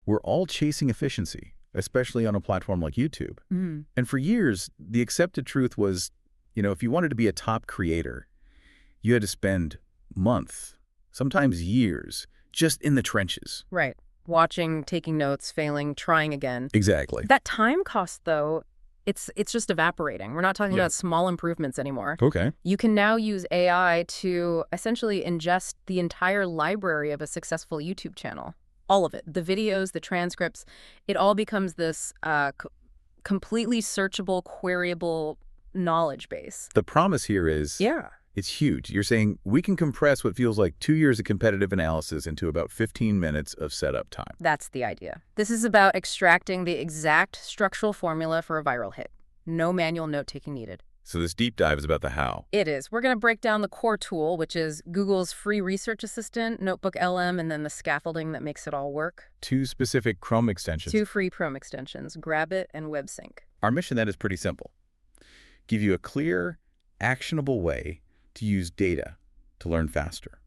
We're all chasing efficiency, especially on a platform like YouTube. And for years, the accepted truth was, if you wanted to be a top creator, you had to spend months, sometimes years, just in the trenches. Right. Watching, taking notes, failing, trying again. Exactly. That time cost, though, it's just evaporating. We're not talking about small improvements anymore. Okay. You can now use AI to essentially ingest the entire library of a successful YouTube channel. All of it. The videos, the transcripts. It all becomes this completely searchable, queryable knowledge base. The promise here is it's huge. You're saying we can compress what feels like 2 years of competitive analysis into about 15 minutes of setup time. That's the idea. This is about extracting the exact structural formula for a viral hit. No manual note-taking needed. So this deep dive is about the how. It is. We're going to break down the core tool, which is Google's free research assistant, NotebookLM, and then the scaffolding that makes it all work. 2 specific Chrome extensions. 2 free Chrome extensions, Grabbit and WebSync. Our mission then is pretty simple. Give you a clear, actionable way to use data to learn faster.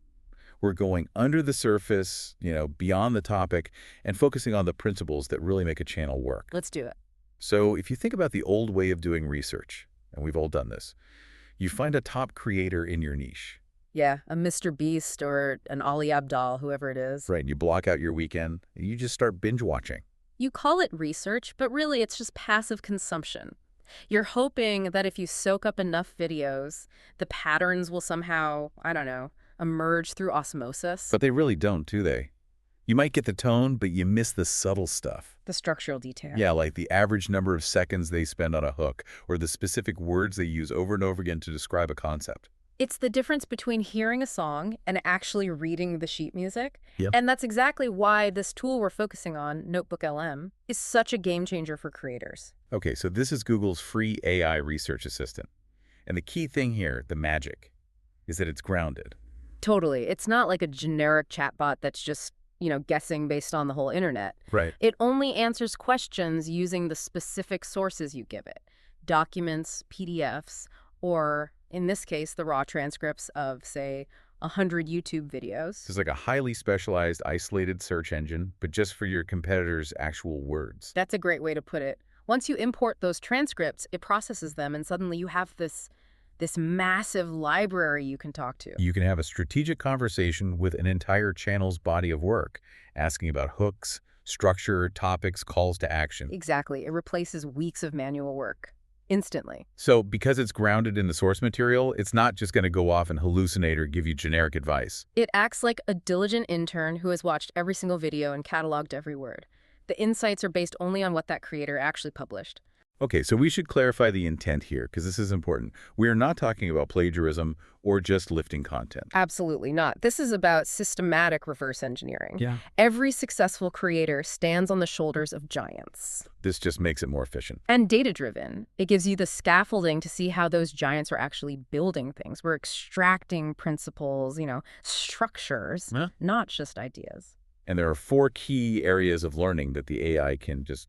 We're going under the surface, beyond the topic, and focusing on the principles that really make a channel work. Let's do it. So if you think about the old way of doing research, and we've all done this, you find a top creator in your niche. Yeah, a MrBeast or an Ali Abdaal, whoever it is. Right, and you block out your weekend, and you just start binge watching. You call it research, but really it's just passive consumption. You're hoping that if you soak up enough videos, the patterns will somehow, emerge through osmosis. But they really don't, do they? You might get the tone, but you miss the subtle stuff. The structural detail. Yeah, like the average number of seconds they spend on a hook, or the specific words they use over and over again to describe a concept. It's the difference between hearing a song and actually reading the sheet music. Yep. And that's exactly why this tool we're focusing on, NotebookLM, is such a game changer for creators. Okay, so this is Google's free AI research assistant. And the key thing here, the magic, is that it's grounded. Totally. It's not like a generic chatbot that's just, guessing based on the whole internet. Right. It only answers questions using the specific sources you give it. Documents, PDFs, or, in this case, the raw transcripts of, say, 100 YouTube videos. It's like a highly specialized, isolated search engine, but just for your competitors' actual words. That's a great way to put it. Once you import those transcripts, it processes them, and suddenly you have this massive library you can talk to. You can have a strategic conversation with an entire channel's body of work, asking about hooks, structure, topics, calls to action. Exactly. It replaces weeks of manual work instantly. So because it's grounded in the source material, it's not just going to go off and hallucinate or give you generic advice. It acts like a diligent intern who has watched every single video and cataloged every word. The insights are based only on what that creator actually published. Okay, so we should clarify the intent here, because this is important. We are not talking about plagiarism or just lifting content. Absolutely not. This is about systematic reverse engineering. Yeah. Every successful creator stands on the shoulders of giants. This just makes it more efficient. And data-driven. It gives you the scaffolding to see how those giants are actually building things. We're extracting principles, structures, not just ideas. And there are 4 key areas of learning that the AI can just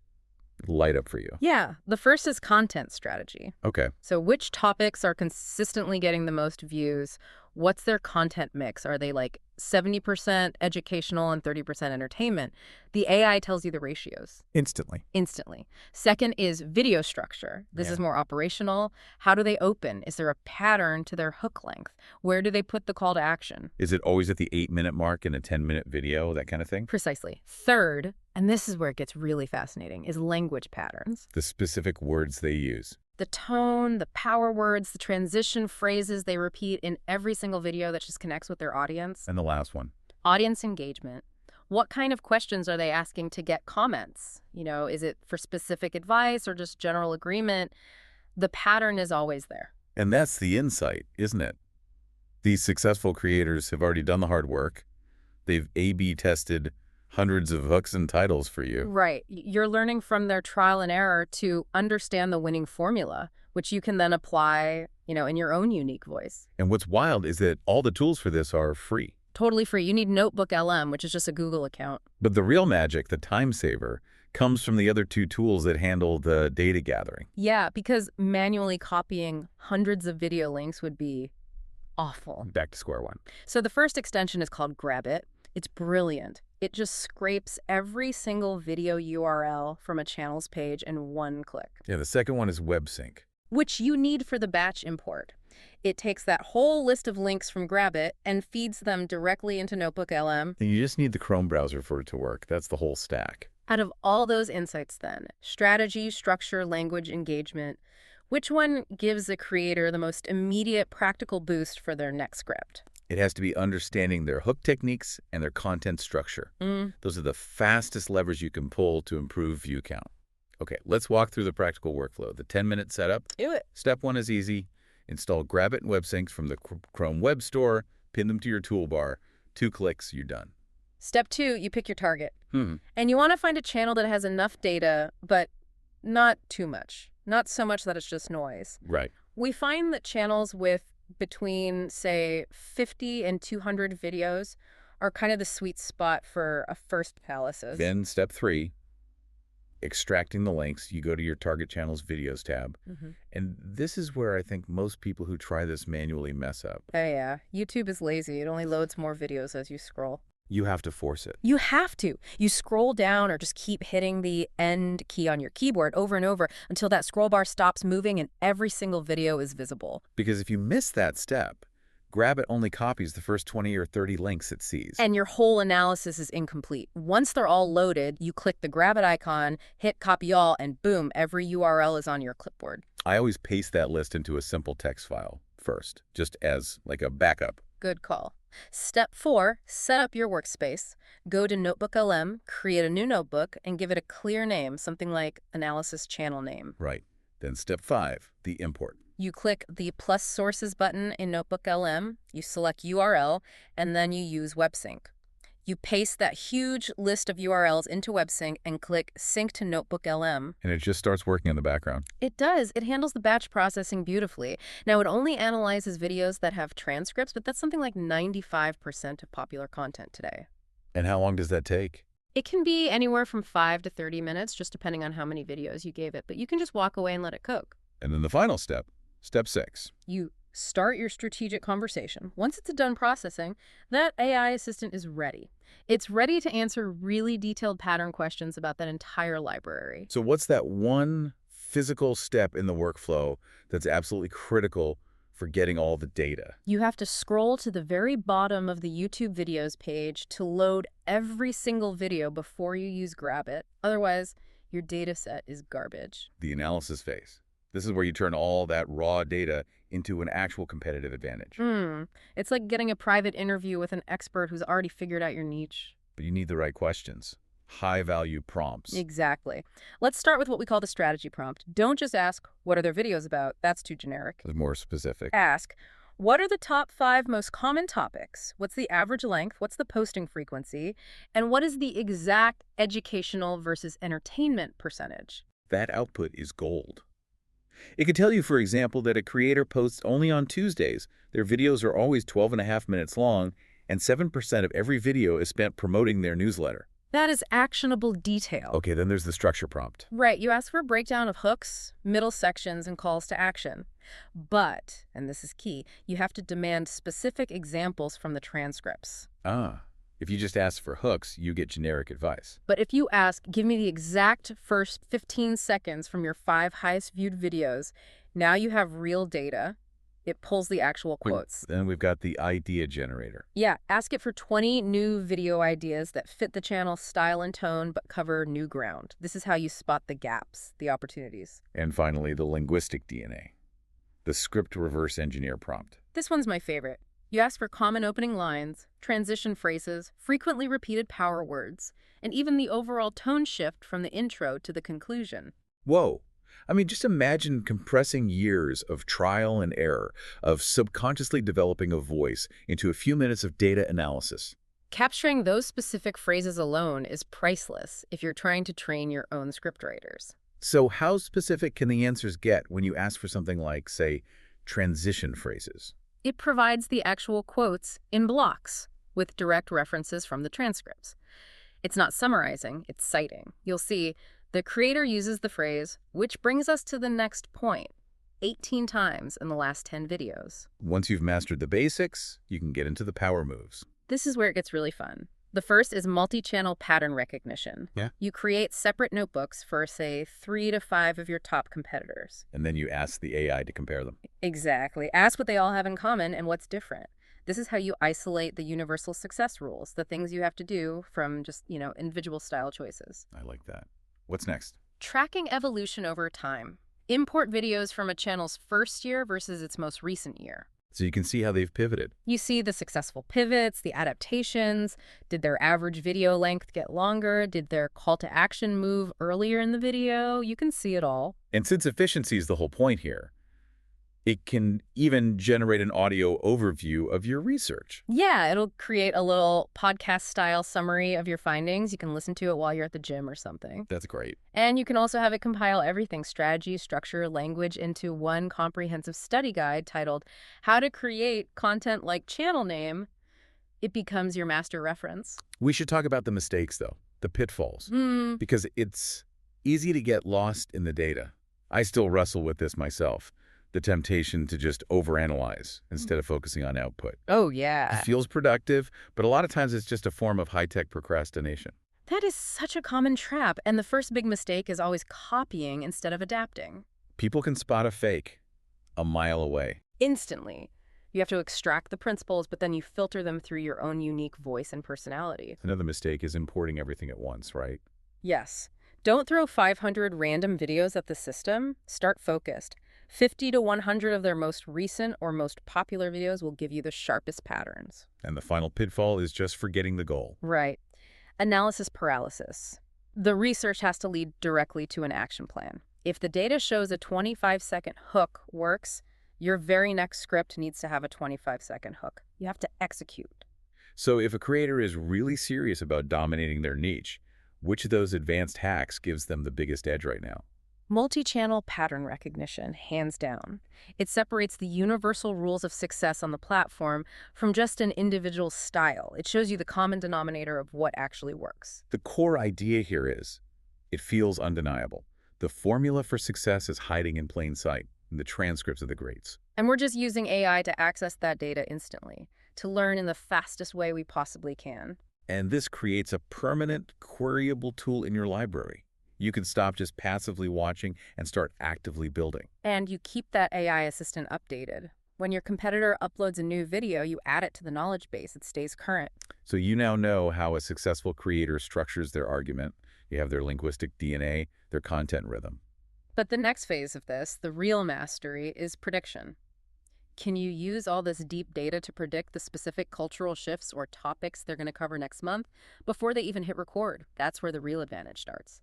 light up for you. Yeah. The first is content strategy. Okay. So which topics are consistently getting the most views? What's their content mix? Are they like 70% educational and 30% entertainment? The AI tells you the ratios. Instantly. Second is video structure. This is more operational. How do they open? Is there a pattern to their hook length? Where do they put the call to action? Is it always at the 8-minute mark in a 10-minute video, that kind of thing? Precisely. Third, and this is where it gets really fascinating, is language patterns. The specific words they use. The tone, the power words, the transition phrases they repeat in every single video that just connects with their audience. And the last one. Audience engagement. What kind of questions are they asking to get comments? Is it for specific advice or just general agreement? The pattern is always there. And that's the insight, isn't it? These successful creators have already done the hard work. They've A/B tested hundreds of hooks and titles for you. Right. You're learning from their trial and error to understand the winning formula, which you can then apply, in your own unique voice. And what's wild is that all the tools for this are free. Totally free. You need NotebookLM, which is just a Google account. But the real magic, the time saver, comes from the other 2 tools that handle the data gathering. Yeah, because manually copying hundreds of video links would be awful. Back to square one. So the first extension is called Grabbit. It's brilliant. It just scrapes every single video URL from a channel's page in one click. Yeah, the second one is WebSync, which you need for the batch import. It takes that whole list of links from Grabbit and feeds them directly into NotebookLM. And you just need the Chrome browser for it to work. That's the whole stack. Out of all those insights then, strategy, structure, language, engagement, which one gives a creator the most immediate practical boost for their next script? It has to be understanding their hook techniques and their content structure. Those are the fastest levers you can pull to improve view count. Okay, let's walk through the practical workflow. The 10-minute setup. Do it. Step 1 is easy. Install Grabbit and WebSync from the Chrome Web Store, pin them to your toolbar. 2 clicks, you're done. Step 2, you pick your target. And you want to find a channel that has enough data, but not too much. Not so much that it's just noise. Right. We find that channels with between, say, 50 and 200 videos are kind of the sweet spot for a first analysis. Then step 3, extracting the links. You go to your target channel's videos tab. And this is where I think most people who try this manually mess up. Oh, yeah. YouTube is lazy. It only loads more videos as you scroll. You have to force it. You have to. You scroll down or just keep hitting the end key on your keyboard over and over until that scroll bar stops moving and every single video is visible. Because if you miss that step, Grabbit only copies the first 20 or 30 links it sees. And your whole analysis is incomplete. Once they're all loaded, you click the Grabbit icon, hit copy all, and boom, every URL is on your clipboard. I always paste that list into a simple text file first, just as like a backup. Good call. Step 4, set up your workspace. Go to NotebookLM, create a new notebook, and give it a clear name, something like Analysis Channel Name. Right. Then step 5, the import. You click the plus sources button in NotebookLM, you select URL, and then you use WebSync. You paste that huge list of URLs into WebSync and click Sync to NotebookLM. And it just starts working in the background. It does. It handles the batch processing beautifully. Now, it only analyzes videos that have transcripts, but that's something like 95% of popular content today. And how long does that take? It can be anywhere from 5 to 30 minutes, just depending on how many videos you gave it, but you can just walk away and let it cook. And then the final step, step 6. You start your strategic conversation. Once it's done processing, that AI assistant is ready. It's ready to answer really detailed pattern questions about that entire library. So what's that one physical step in the workflow that's absolutely critical for getting all the data? You have to scroll to the very bottom of the YouTube videos page to load every single video before you use Grabbit. Otherwise, your data set is garbage. The analysis phase. This is where you turn all that raw data into an actual competitive advantage. It's like getting a private interview with an expert who's already figured out your niche. But you need the right questions. High-value prompts. Exactly. Let's start with what we call the strategy prompt. Don't just ask, what are their videos about? That's too generic. More specific. Ask, what are the top 5 most common topics? What's the average length? What's the posting frequency? And what is the exact educational versus entertainment percentage? That output is gold. It could tell you, for example, that a creator posts only on Tuesdays. Their videos are always 12.5 minutes long, and 7% of every video is spent promoting their newsletter. That is actionable detail. Okay, then there's the structure prompt. Right, you ask for a breakdown of hooks, middle sections, and calls to action. But, and this is key, you have to demand specific examples from the transcripts. If you just ask for hooks, you get generic advice. But if you ask, give me the exact first 15 seconds from your 5 highest viewed videos, now you have real data. It pulls the actual quotes. Then we've got the idea generator. Yeah, ask it for 20 new video ideas that fit the channel's style and tone but cover new ground. This is how you spot the gaps, the opportunities. And finally, the linguistic DNA, the script reverse engineer prompt. This one's my favorite. You ask for common opening lines, transition phrases, frequently repeated power words, and even the overall tone shift from the intro to the conclusion. Whoa. I mean, just imagine compressing years of trial and error, of subconsciously developing a voice into a few minutes of data analysis. Capturing those specific phrases alone is priceless if you're trying to train your own scriptwriters. So how specific can the answers get when you ask for something like, say, transition phrases? It provides the actual quotes in blocks with direct references from the transcripts. It's not summarizing, it's citing. You'll see the creator uses the phrase, which brings us to the next point, 18 times in the last 10 videos. Once you've mastered the basics, you can get into the power moves. This is where it gets really fun. The first is multi-channel pattern recognition. Yeah. You create separate notebooks for, say, 3 to 5 of your top competitors. And then you ask the AI to compare them. Exactly. Ask what they all have in common and what's different. This is how you isolate the universal success rules, the things you have to do from just, individual style choices. I like that. What's next? Tracking evolution over time. Import videos from a channel's first year versus its most recent year. So you can see how they've pivoted. You see the successful pivots, the adaptations. Did their average video length get longer? Did their call to action move earlier in the video? You can see it all. And since efficiency is the whole point here, it can even generate an audio overview of your research. Yeah, it'll create a little podcast-style summary of your findings. You can listen to it while you're at the gym or something. That's great. And you can also have it compile everything, strategy, structure, language, into one comprehensive study guide titled How to Create Content Like Channel Name. It becomes your master reference. We should talk about the mistakes, though, the pitfalls, because it's easy to get lost in the data. I still wrestle with this myself. The temptation to just overanalyze instead of focusing on output. Oh, yeah. It feels productive, but a lot of times it's just a form of high-tech procrastination. That is such a common trap, and the first big mistake is always copying instead of adapting. People can spot a fake a mile away. Instantly. You have to extract the principles, but then you filter them through your own unique voice and personality. Another mistake is importing everything at once, right? Yes. Don't throw 500 random videos at the system. Start focused. 50 to 100 of their most recent or most popular videos will give you the sharpest patterns. And the final pitfall is just forgetting the goal. Right. Analysis paralysis. The research has to lead directly to an action plan. If the data shows a 25-second hook works, your very next script needs to have a 25-second hook. You have to execute. So if a creator is really serious about dominating their niche, which of those advanced hacks gives them the biggest edge right now? Multi-channel pattern recognition, hands down. It separates the universal rules of success on the platform from just an individual style. It shows you the common denominator of what actually works. The core idea here is, it feels undeniable. The formula for success is hiding in plain sight in the transcripts of the greats. And we're just using AI to access that data instantly, to learn in the fastest way we possibly can. And this creates a permanent, queryable tool in your library. You can stop just passively watching and start actively building. And you keep that AI assistant updated. When your competitor uploads a new video, you add it to the knowledge base. It stays current. So you now know how a successful creator structures their argument. You have their linguistic DNA, their content rhythm. But the next phase of this, the real mastery, is prediction. Can you use all this deep data to predict the specific cultural shifts or topics they're going to cover next month before they even hit record? That's where the real advantage starts.